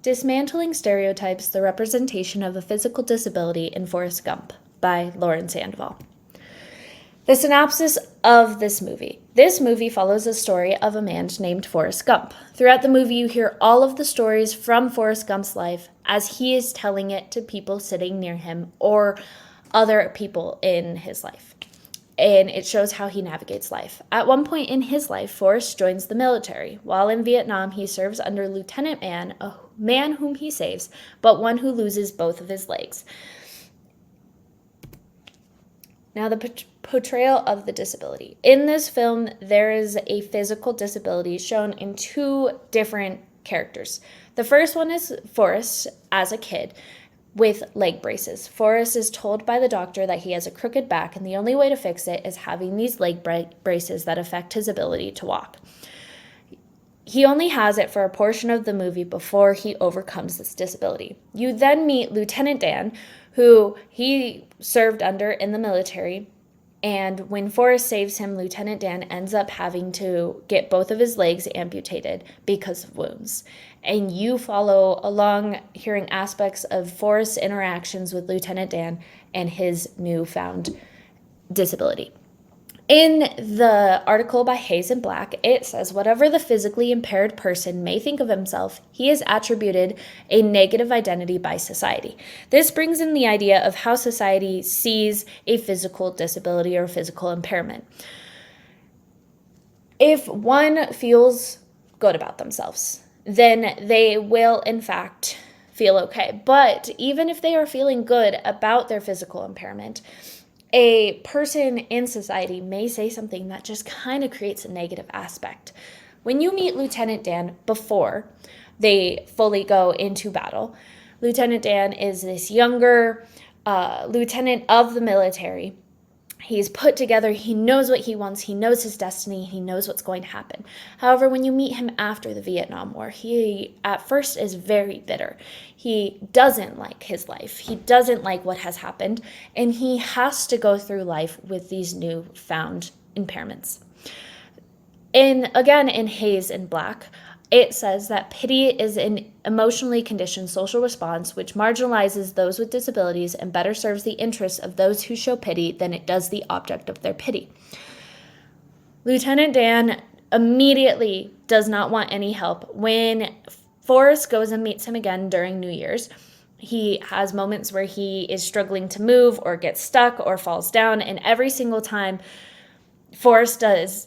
Dismantling Stereotypes, the Representation of a Physical Disability in Forest Gump by Lauren Sandoval. The synopsis of this movie. This movie follows the story of a man named Forest Gump. Throughout the movie, you hear all of the stories from Forest Gump's life as he is telling it to people sitting near him or other people in his life. And it shows how he navigates life. At one point in his life, Forrest joins the military. While in Vietnam, he serves under Lieutenant Man, a man whom he saves, but one who loses both of his legs. Now, the portrayal of the disability. In this film, there is a physical disability shown in two different characters. The first one is Forrest as a kid with leg braces. Forrest is told by the doctor that he has a crooked back, and the only way to fix it is having these leg braces that affect his ability to walk. He only has it for a portion of the movie before he overcomes this disability. You then meet Lieutenant Dan, who he served under in the military, and when Forrest saves him, Lieutenant Dan ends up having to get both of his legs amputated because of wounds. And you follow along hearing aspects of Forrest's interactions with Lieutenant Dan and his newfound disability. In the article by Hayes and Black, it says, whatever the physically impaired person may think of himself, he is attributed a negative identity by society. This brings in the idea of how society sees a physical disability or physical impairment. If one feels good about themselves, then they will, in fact, feel okay. But even if they are feeling good about their physical impairment, a person in society may say something that just kind of creates a negative aspect. When you meet Lieutenant Dan before they fully go into battle, Lieutenant Dan is this younger lieutenant of the military. He's put together, he knows what he wants, he knows his destiny, he knows what's going to happen. However, when you meet him after the Vietnam War, he at first is very bitter. He doesn't like his life, he doesn't like what has happened, and he has to go through life with these newfound impairments. Again, in Hayes and Black, it says that pity is an emotionally conditioned social response which marginalizes those with disabilities and better serves the interests of those who show pity than it does the object of their pity. Lieutenant Dan immediately does not want any help. When Forrest goes and meets him again during New Year's, he has moments where he is struggling to move or gets stuck or falls down, and every single time Forrest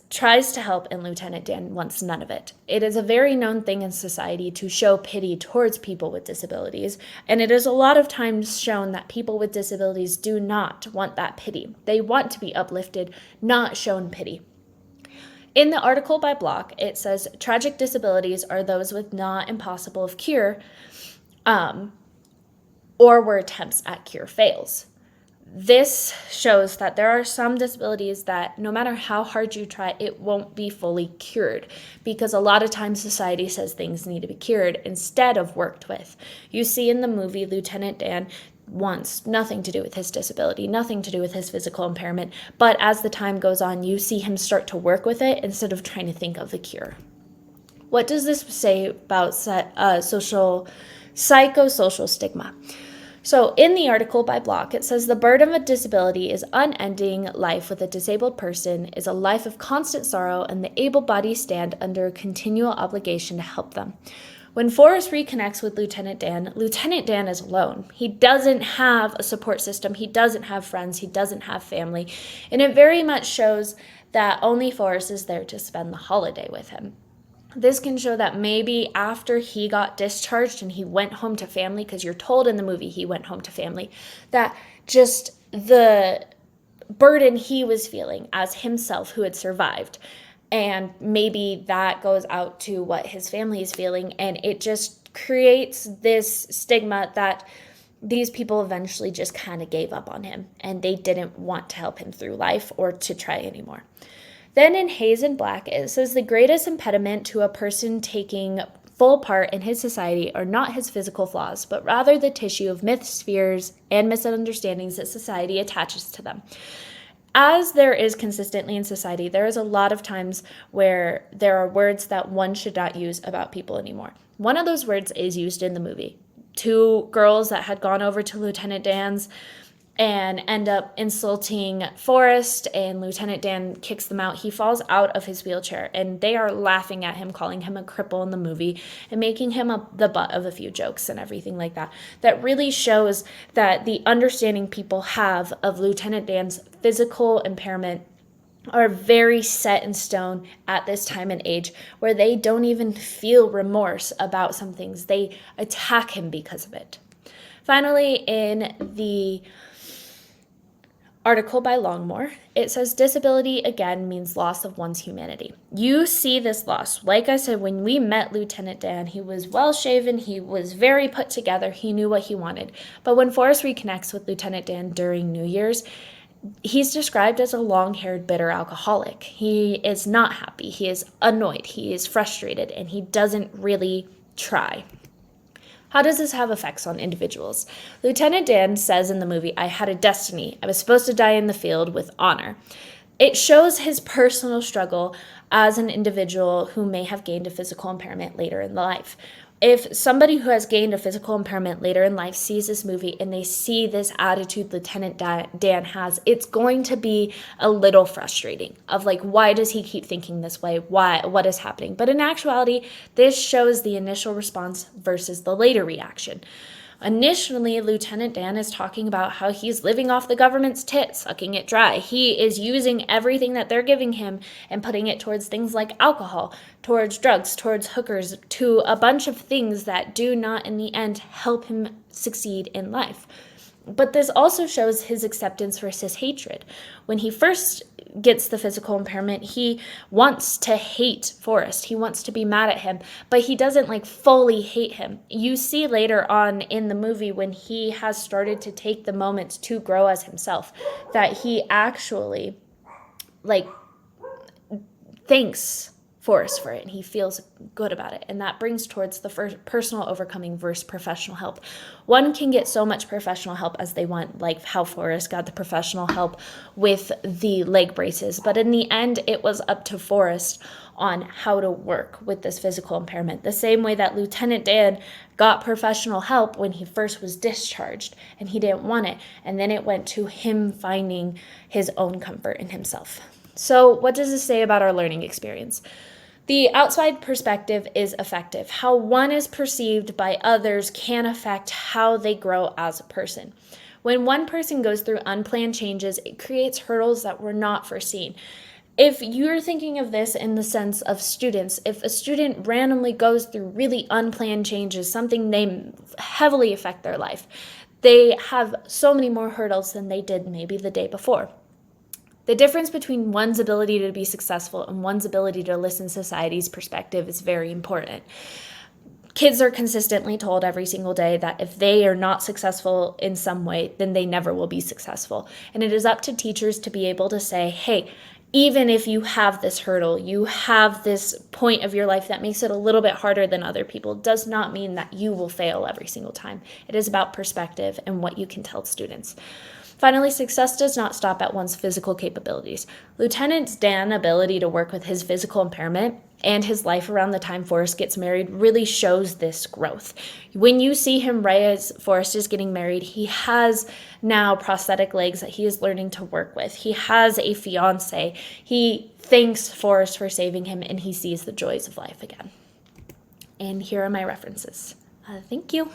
tries to help, and Lieutenant Dan wants none of it. It is a very known thing in society to show pity towards people with disabilities, and it is a lot of times shown that people with disabilities do not want that pity. They want to be uplifted, not shown pity. In the article by Block, it says, tragic disabilities are those with not impossible of cure, or where attempts at cure fails. This shows that there are some disabilities that no matter how hard you try, it won't be fully cured, because a lot of times society says things need to be cured instead of worked with. You see in the movie, Lieutenant Dan wants nothing to do with his disability, nothing to do with his physical impairment, but as the time goes on, you see him start to work with it instead of trying to think of the cure. What does this say about psychosocial stigma? So in the article by Block, it says the burden of a disability is unending. Life with a disabled person is a life of constant sorrow, and the able-bodied stand under a continual obligation to help them. When Forrest reconnects with Lieutenant Dan is alone. He doesn't have a support system. He doesn't have friends. He doesn't have family. And it very much shows that only Forrest is there to spend the holiday with him. This can show that maybe after he got discharged and he went home to family, because you're told in the movie he went home to family, that just the burden he was feeling as himself who had survived, and maybe that goes out to what his family is feeling, and it just creates this stigma that these people eventually just kind of gave up on him and they didn't want to help him through life or to try anymore. Then in Hayes and Black, it says the greatest impediment to a person taking full part in his society are not his physical flaws, but rather the tissue of myths, fears, and misunderstandings that society attaches to them. As there is consistently in society, there is a lot of times where there are words that one should not use about people anymore. One of those words is used in the movie. Two girls that had gone over to Lieutenant Dan's and end up insulting Forrest, and Lieutenant Dan kicks them out. He falls out of his wheelchair, and they are laughing at him, calling him a cripple in the movie, and making him the butt of a few jokes and everything like that. That really shows that the understanding people have of Lieutenant Dan's physical impairment are very set in stone at this time and age, where they don't even feel remorse about some things. They attack him because of it. Finally, in the article by Longmore, it says disability again means loss of one's humanity. You see this loss. Like I said, when we met Lieutenant Dan, he was well shaven, he was very put together, he knew what he wanted. But when Forrest reconnects with Lieutenant Dan during New Year's, he's described as a long-haired, bitter alcoholic. He is not happy, he is annoyed, he is frustrated, and he doesn't really try. How does this have effects on individuals? Lieutenant Dan says in the movie, "I had a destiny. I was supposed to die in the field with honor." It shows his personal struggle as an individual who may have gained a physical impairment later in life. If somebody who has gained a physical impairment later in life sees this movie and they see this attitude Lieutenant Dan has, it's going to be a little frustrating of like, why does he keep thinking this way? What is happening? But in actuality, this shows the initial response versus the later reaction. Initially, Lieutenant Dan is talking about how he's living off the government's tit, sucking it dry. He is using everything that they're giving him and putting it towards things like alcohol, towards drugs, towards hookers, to a bunch of things that do not, in the end, help him succeed in life. But this also shows his acceptance versus hatred. When he first gets the physical impairment, he wants to hate Forrest. He wants to be mad at him, but he doesn't like fully hate him. You see later on in the movie when he has started to take the moments to grow as himself, that he actually like thanks Forrest for it, and he feels good about it, and that brings towards the first personal overcoming versus professional help. One can get so much professional help as they want, like how Forrest got the professional help with the leg braces, but in the end it was up to Forrest on how to work with this physical impairment, the same way that Lieutenant Dan got professional help when he first was discharged and he didn't want it, and then it went to him finding his own comfort in himself. So what does this say about our learning experience? The outside perspective is effective. How one is perceived by others can affect how they grow as a person. When one person goes through unplanned changes, it creates hurdles that were not foreseen. If you're thinking of this in the sense of students, if a student randomly goes through really unplanned changes, something they heavily affect their life, they have so many more hurdles than they did maybe the day before. The difference between one's ability to be successful and one's ability to listen to society's perspective is very important. Kids are consistently told every single day that if they are not successful in some way, then they never will be successful. And it is up to teachers to be able to say, hey, even if you have this hurdle, you have this point of your life that makes it a little bit harder than other people, does not mean that you will fail every single time. It is about perspective and what you can tell students. Finally, success does not stop at one's physical capabilities. Lieutenant Dan's ability to work with his physical impairment and his life around the time Forrest gets married really shows this growth. When you see him right as Forrest is getting married, he has now prosthetic legs that he is learning to work with. He has a fiance. He thanks Forrest for saving him, and he sees the joys of life again. And here are my references. Thank you.